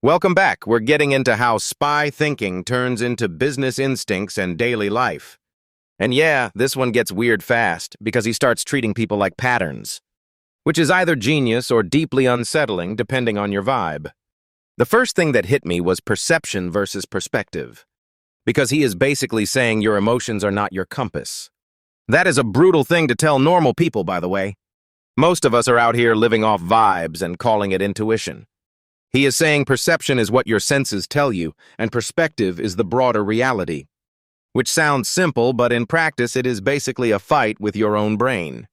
Welcome back. We're getting into how spy thinking turns into business instincts and daily life. And yeah, this one gets weird fast because he starts treating people like patterns, which is either genius or deeply unsettling depending on your vibe. The first thing that hit me was perception versus perspective, because he is basically saying your emotions are not your compass. That is a brutal thing to tell normal people, by the way. Most of us are out here living off vibes and calling it intuition. He is saying perception is what your senses tell you, and perspective is the broader reality. Which sounds simple, but in practice it is basically a fight with your own brain.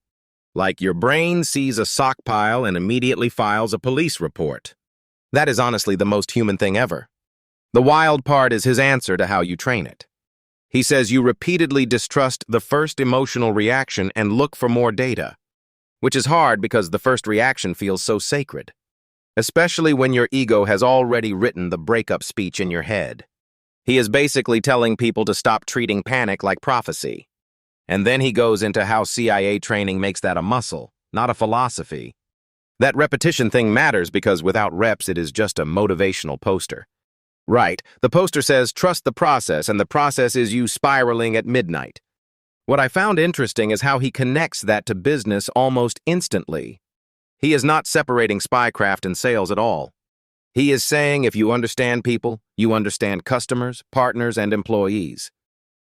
Like your brain sees a sock pile and immediately files a police report. That is honestly the most human thing ever. The wild part is his answer to how you train it. He says you repeatedly distrust the first emotional reaction and look for more data, which is hard because the first reaction feels so sacred, especially when your ego has already written the breakup speech in your head. He is basically telling people to stop treating panic like prophecy. And then he goes into how CIA training makes that a muscle, not a philosophy. That repetition thing matters because without reps, it is just a motivational poster. Right, the poster says, trust the process, and the process is you spiraling at midnight. What I found interesting is how he connects that to business almost instantly. He is not separating spycraft and sales at all. He is saying if you understand people, you understand customers, partners, and employees.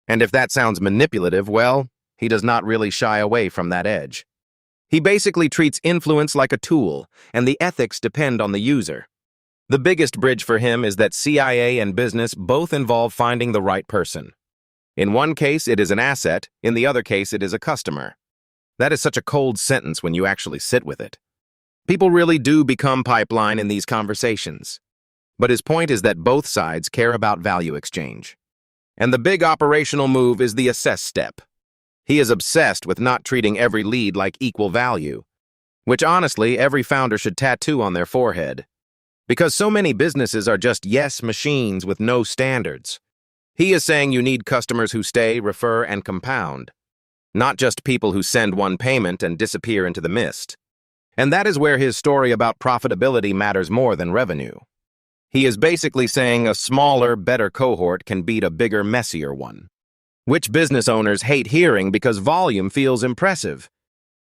And if that sounds manipulative, well, he does not really shy away from that edge. He basically treats influence like a tool, and the ethics depend on the user. The biggest bridge for him is that CIA and business both involve finding the right person. In one case, it is an asset. In the other case, it is a customer. That is such a cold sentence when you actually sit with it. People really do become pipeline in these conversations. But his point is that both sides care about value exchange. And the big operational move is the assess step. He is obsessed with not treating every lead like equal value, which honestly every founder should tattoo on their forehead. Because so many businesses are just yes machines with no standards. He is saying you need customers who stay, refer, and compound, not just people who send one payment and disappear into the mist. And that is where his story about profitability matters more than revenue. He is basically saying a smaller, better cohort can beat a bigger, messier one. Which business owners hate hearing because volume feels impressive.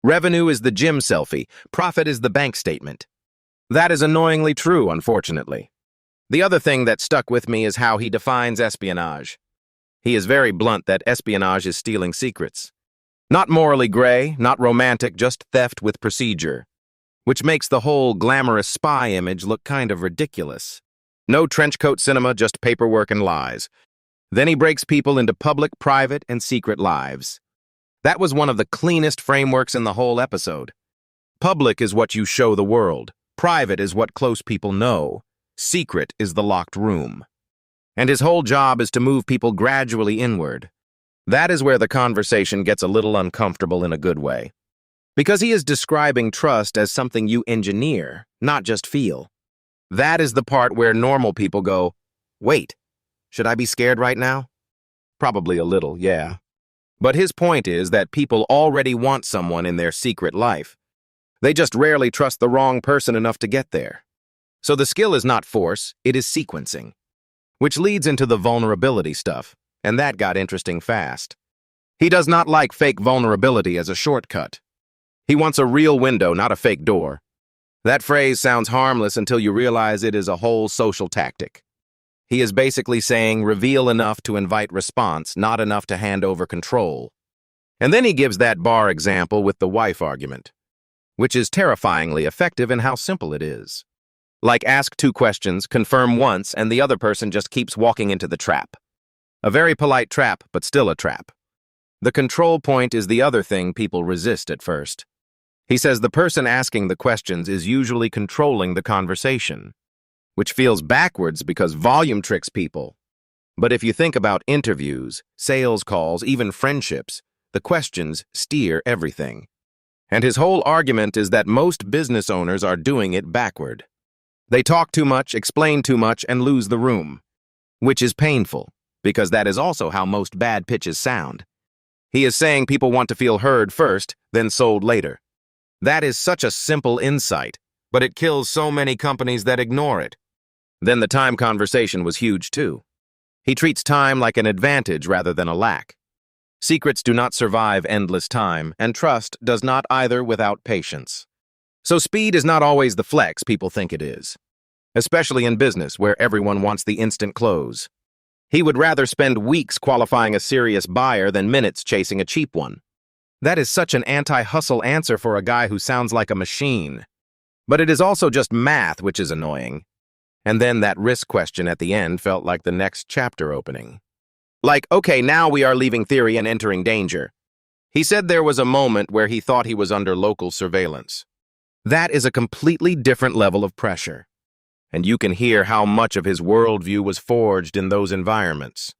Revenue is the gym selfie, profit is the bank statement. That is annoyingly true, unfortunately. The other thing that stuck with me is how he defines espionage. He is very blunt that espionage is stealing secrets. Not morally gray, not romantic, just theft with procedure. Which makes the whole glamorous spy image look kind of ridiculous. No trenchcoat cinema, just paperwork and lies. Then he breaks people into public, private, and secret lives. That was one of the cleanest frameworks in the whole episode. Public is what you show the world. Private is what close people know. Secret is the locked room. And his whole job is to move people gradually inward. That is where the conversation gets a little uncomfortable in a good way. Because he is describing trust as something you engineer, not just feel. That is the part where normal people go, wait, should I be scared right now? Probably a little, yeah. But his point is that people already want someone in their secret life. They just rarely trust the wrong person enough to get there. So the skill is not force, it is sequencing. Which leads into the vulnerability stuff, and that got interesting fast. He does not like fake vulnerability as a shortcut. He wants a real window, not a fake door. That phrase sounds harmless until you realize it is a whole social tactic. He is basically saying reveal enough to invite response, not enough to hand over control. And then he gives that bar example with the wife argument, which is terrifyingly effective in how simple it is. Like ask 2 questions, confirm once, and the other person just keeps walking into the trap. A very polite trap, but still a trap. The control point is the other thing people resist at first. He says the person asking the questions is usually controlling the conversation, which feels backwards because volume tricks people. But if you think about interviews, sales calls, even friendships, the questions steer everything. And his whole argument is that most business owners are doing it backward. They talk too much, explain too much, and lose the room, which is painful, because that is also how most bad pitches sound. He is saying people want to feel heard first, then sold later. That is such a simple insight, but it kills so many companies that ignore it. Then the time conversation was huge too. He treats time like an advantage rather than a lack. Secrets do not survive endless time, and trust does not either without patience. So speed is not always the flex people think it is, especially in business where everyone wants the instant close. He would rather spend weeks qualifying a serious buyer than minutes chasing a cheap one. That is such an anti-hustle answer for a guy who sounds like a machine. But it is also just math, which is annoying. And then that risk question at the end felt like the next chapter opening. Like, okay, now we are leaving theory and entering danger. He said there was a moment where he thought he was under local surveillance. That is a completely different level of pressure. And you can hear how much of his worldview was forged in those environments.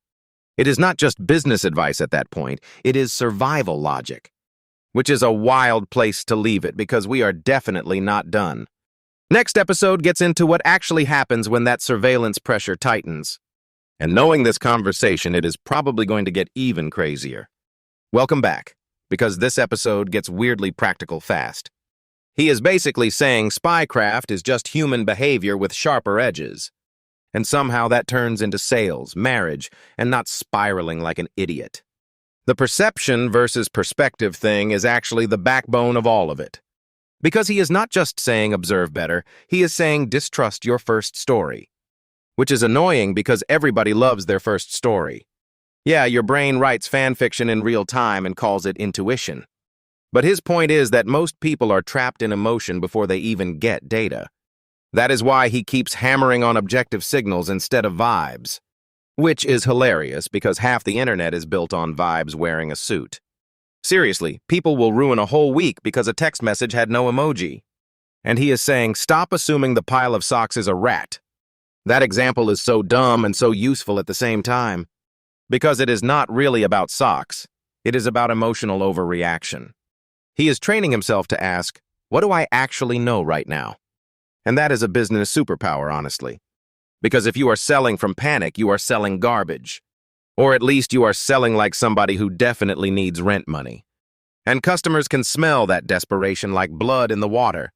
It is not just business advice at that point, it is survival logic. Which is a wild place to leave it because we are definitely not done. Next episode gets into what actually happens when that surveillance pressure tightens. And knowing this conversation, it is probably going to get even crazier. Welcome back, because this episode gets weirdly practical fast. He is basically saying spycraft is just human behavior with sharper edges. And somehow that turns into sales, marriage, and not spiraling like an idiot. The perception versus perspective thing is actually the backbone of all of it. Because he is not just saying observe better, he is saying distrust your first story. Which is annoying because everybody loves their first story. Yeah, your brain writes fan fiction in real time and calls it intuition. But his point is that most people are trapped in emotion before they even get data. That is why he keeps hammering on objective signals instead of vibes. Which is hilarious because half the internet is built on vibes wearing a suit. Seriously, people will ruin a whole week because a text message had no emoji. And he is saying, stop assuming the pile of socks is a rat. That example is so dumb and so useful at the same time. Because it is not really about socks. It is about emotional overreaction. He is training himself to ask, what do I actually know right now? And that is a business superpower, honestly. Because if you are selling from panic, you are selling garbage. Or at least you are selling like somebody who definitely needs rent money. And customers can smell that desperation like blood in the water.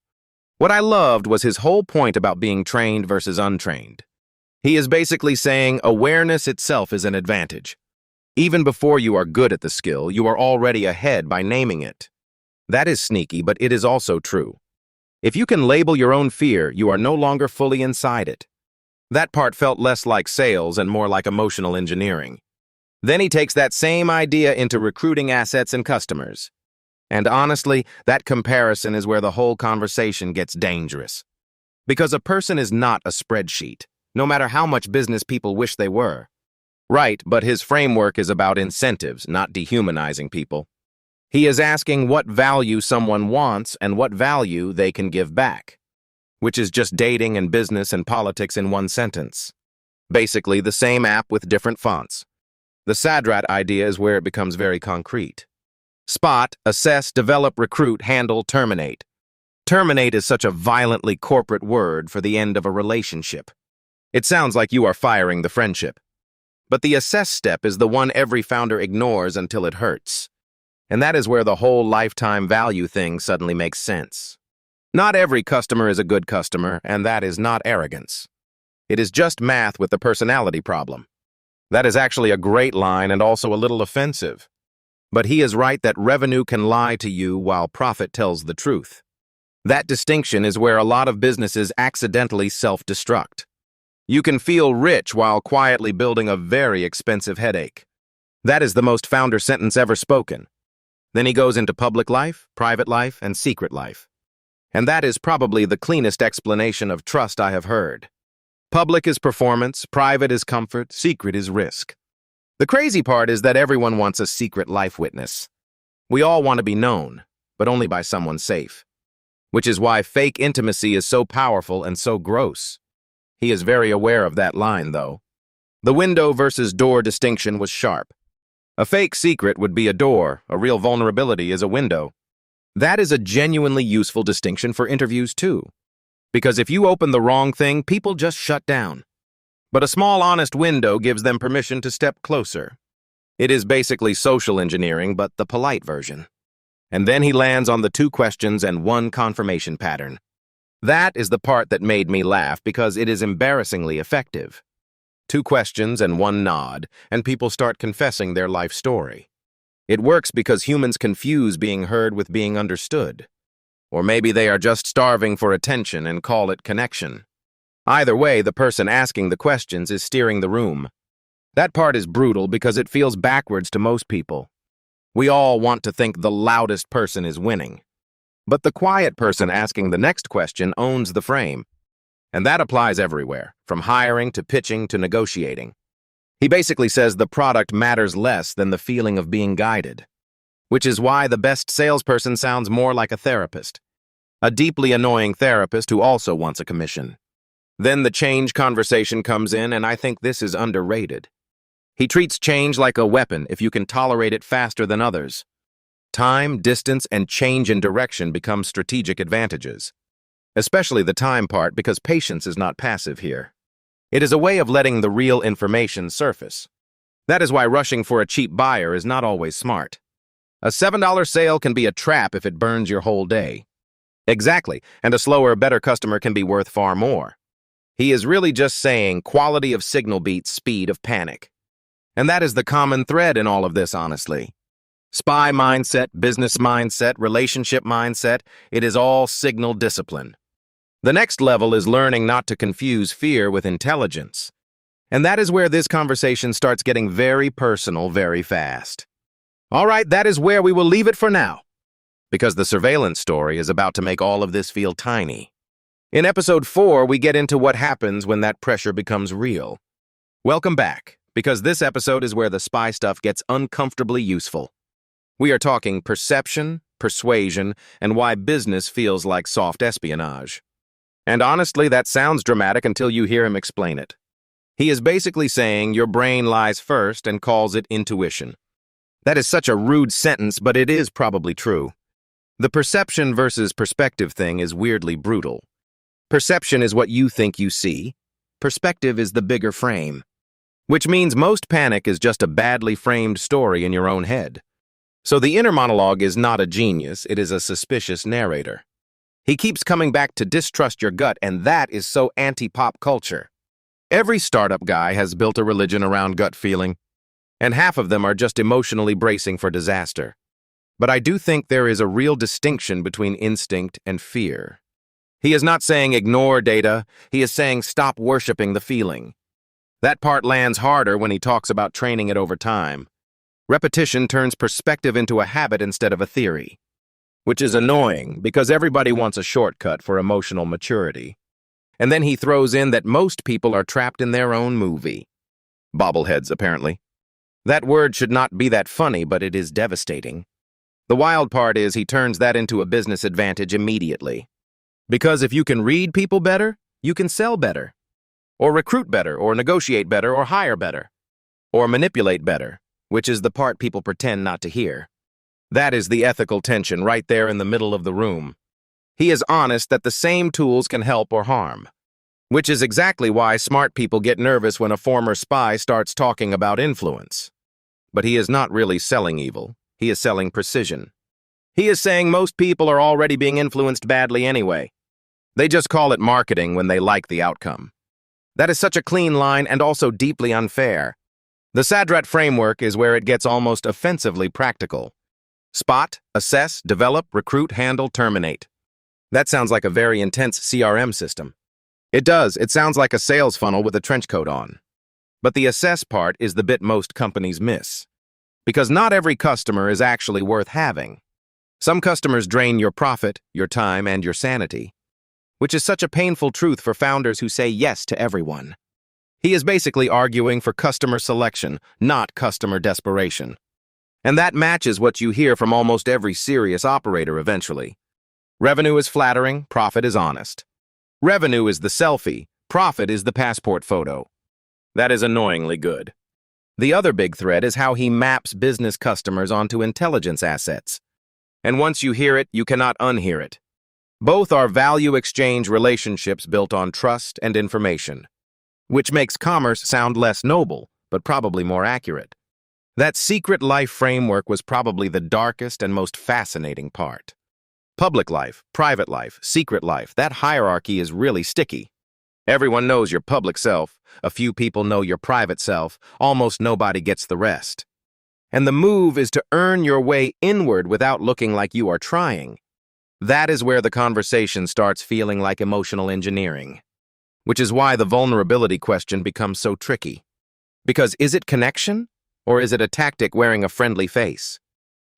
What I loved was his whole point about being trained versus untrained. He is basically saying awareness itself is an advantage. Even before you are good at the skill, you are already ahead by naming it. That is sneaky, but it is also true. If you can label your own fear, you are no longer fully inside it. That part felt less like sales and more like emotional engineering. Then he takes that same idea into recruiting assets and customers. And honestly, that comparison is where the whole conversation gets dangerous. Because a person is not a spreadsheet, no matter how much business people wish they were. Right, but his framework is about incentives, not dehumanizing people. He is asking what value someone wants and what value they can give back. Which is just dating and business and politics in one sentence. Basically, the same app with different fonts. The Sadrat idea is where it becomes very concrete. Spot, assess, develop, recruit, handle, terminate. Terminate is such a violently corporate word for the end of a relationship. It sounds like you are firing the friendship. But the assess step is the one every founder ignores until it hurts. And that is where the whole lifetime value thing suddenly makes sense. Not every customer is a good customer, and that is not arrogance. It is just math with the personality problem. That is actually a great line and also a little offensive. But he is right that revenue can lie to you while profit tells the truth. That distinction is where a lot of businesses accidentally self-destruct. You can feel rich while quietly building a very expensive headache. That is the most founder sentence ever spoken. Then he goes into public life, private life, and secret life. And that is probably the cleanest explanation of trust I have heard. Public is performance, private is comfort, secret is risk. The crazy part is that everyone wants a secret life witness. We all want to be known, but only by someone safe. Which is why fake intimacy is so powerful and so gross. He is very aware of that line, though. The window versus door distinction was sharp. A fake secret would be a door, a real vulnerability is a window. That is a genuinely useful distinction for interviews, too. Because if you open the wrong thing, people just shut down. But a small, honest window gives them permission to step closer. It is basically social engineering, but the polite version. And then he lands on the 2 questions and 1 confirmation pattern. That is the part that made me laugh because it is embarrassingly effective. 2 questions and 1 nod, and people start confessing their life story. It works because humans confuse being heard with being understood. Or maybe they are just starving for attention and call it connection. Either way, the person asking the questions is steering the room. That part is brutal because it feels backwards to most people. We all want to think the loudest person is winning. But the quiet person asking the next question owns the frame. And that applies everywhere, from hiring to pitching to negotiating. He basically says the product matters less than the feeling of being guided. Which is why the best salesperson sounds more like a therapist. A deeply annoying therapist who also wants a commission. Then the change conversation comes in, and I think this is underrated. He treats change like a weapon if you can tolerate it faster than others. Time, distance, and change in direction become strategic advantages. Especially the time part, because patience is not passive here. It is a way of letting the real information surface. That is why rushing for a cheap buyer is not always smart. A $7 sale can be a trap if it burns your whole day. Exactly, and a slower, better customer can be worth far more. He is really just saying quality of signal beats speed of panic. And that is the common thread in all of this, honestly. Spy mindset, business mindset, relationship mindset, it is all signal discipline. The next level is learning not to confuse fear with intelligence. And that is where this conversation starts getting very personal very fast. All right, that is where we will leave it for now. Because the surveillance story is about to make all of this feel tiny. In episode 4, we get into what happens when that pressure becomes real. Welcome back, because this episode is where the spy stuff gets uncomfortably useful. We are talking perception, persuasion, and why business feels like soft espionage. And honestly, that sounds dramatic until you hear him explain it. He is basically saying your brain lies first and calls it intuition. That is such a rude sentence, but it is probably true. The perception versus perspective thing is weirdly brutal. Perception is what you think you see. Perspective is the bigger frame. Which means most panic is just a badly framed story in your own head. So the inner monologue is not a genius, it is a suspicious narrator. He keeps coming back to distrust your gut, and that is so anti-pop culture. Every startup guy has built a religion around gut feeling, and half of them are just emotionally bracing for disaster. But I do think there is a real distinction between instinct and fear. He is not saying ignore data, he is saying stop worshiping the feeling. That part lands harder when he talks about training it over time. Repetition turns perspective into a habit instead of a theory. Which is annoying, because everybody wants a shortcut for emotional maturity. And then he throws in that most people are trapped in their own movie. Bobbleheads, apparently. That word should not be that funny, but it is devastating. The wild part is he turns that into a business advantage immediately. Because if you can read people better, you can sell better. Or recruit better, or negotiate better, or hire better. Or manipulate better, which is the part people pretend not to hear. That is the ethical tension right there in the middle of the room. He is honest that the same tools can help or harm. Which is exactly why smart people get nervous when a former spy starts talking about influence. But he is not really selling evil. He is selling precision. He is saying most people are already being influenced badly anyway. They just call it marketing when they like the outcome. That is such a clean line and also deeply unfair. The Sadrat framework is where it gets almost offensively practical. Spot, assess, develop, recruit, handle, terminate. That sounds like a very intense CRM system. It does. It sounds like a sales funnel with a trench coat on. But the assess part is the bit most companies miss. Because not every customer is actually worth having. Some customers drain your profit, your time, and your sanity. Which is such a painful truth for founders who say yes to everyone. He is basically arguing for customer selection, not customer desperation. And that matches what you hear from almost every serious operator eventually. Revenue is flattering, profit is honest. Revenue is the selfie, profit is the passport photo. That is annoyingly good. The other big thread is how he maps business customers onto intelligence assets. And once you hear it, you cannot unhear it. Both are value exchange relationships built on trust and information. Which makes commerce sound less noble, but probably more accurate. That secret life framework was probably the darkest and most fascinating part. Public life, private life, secret life, that hierarchy is really sticky. Everyone knows your public self, a few people know your private self, almost nobody gets the rest. And the move is to earn your way inward without looking like you are trying. That is where the conversation starts feeling like emotional engineering. Which is why the vulnerability question becomes so tricky. Because is it connection, or is it a tactic wearing a friendly face?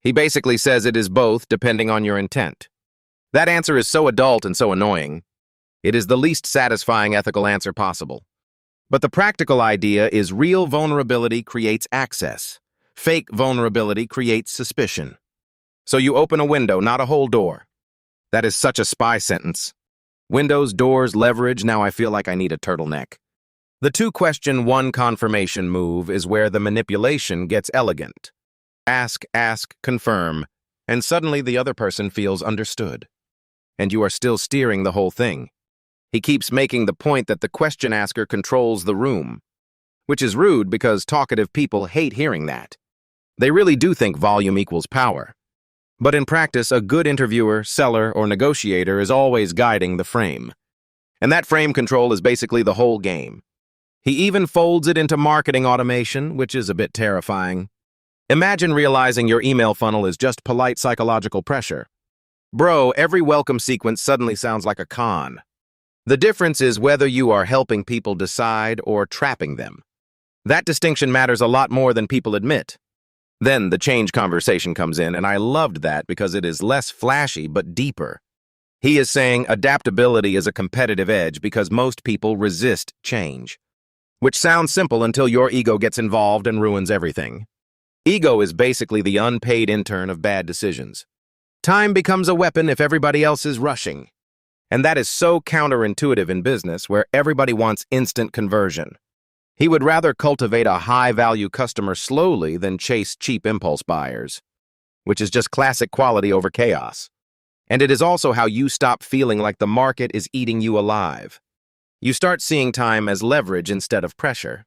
He basically says it is both, depending on your intent. That answer is so adult and so annoying. It is the least satisfying ethical answer possible. But the practical idea is real vulnerability creates access. Fake vulnerability creates suspicion. So you open a window, not a whole door. That is such a spy sentence. Windows, doors, leverage, now I feel like I need a turtleneck. The two-question, one confirmation move is where the manipulation gets elegant. Ask, confirm, and suddenly the other person feels understood. And you are still steering the whole thing. He keeps making the point that the question asker controls the room, which is rude because talkative people hate hearing that. They really do think volume equals power. But in practice, a good interviewer, seller, or negotiator is always guiding the frame. And that frame control is basically the whole game. He even folds it into marketing automation, which is a bit terrifying. Imagine realizing your email funnel is just polite psychological pressure. Bro, every welcome sequence suddenly sounds like a con. The difference is whether you are helping people decide or trapping them. That distinction matters a lot more than people admit. Then the change conversation comes in, and I loved that because it is less flashy but deeper. He is saying adaptability is a competitive edge because most people resist change. Which sounds simple until your ego gets involved and ruins everything. Ego is basically the unpaid intern of bad decisions. Time becomes a weapon if everybody else is rushing. And that is so counterintuitive in business where everybody wants instant conversion. He would rather cultivate a high-value customer slowly than chase cheap impulse buyers, which is just classic quality over chaos. And it is also how you stop feeling like the market is eating you alive. You start seeing time as leverage instead of pressure.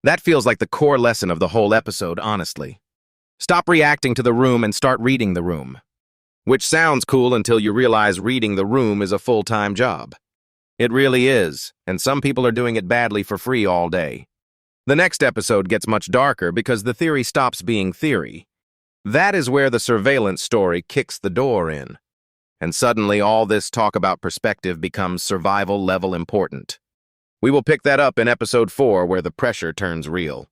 That feels like the core lesson of the whole episode, honestly. Stop reacting to the room and start reading the room. Which sounds cool until you realize reading the room is a full-time job. It really is, and some people are doing it badly for free all day. The next episode gets much darker because the theory stops being theory. That is where the surveillance story kicks the door in. And suddenly all this talk about perspective becomes survival level important. We will pick that up in episode 4 where the pressure turns real.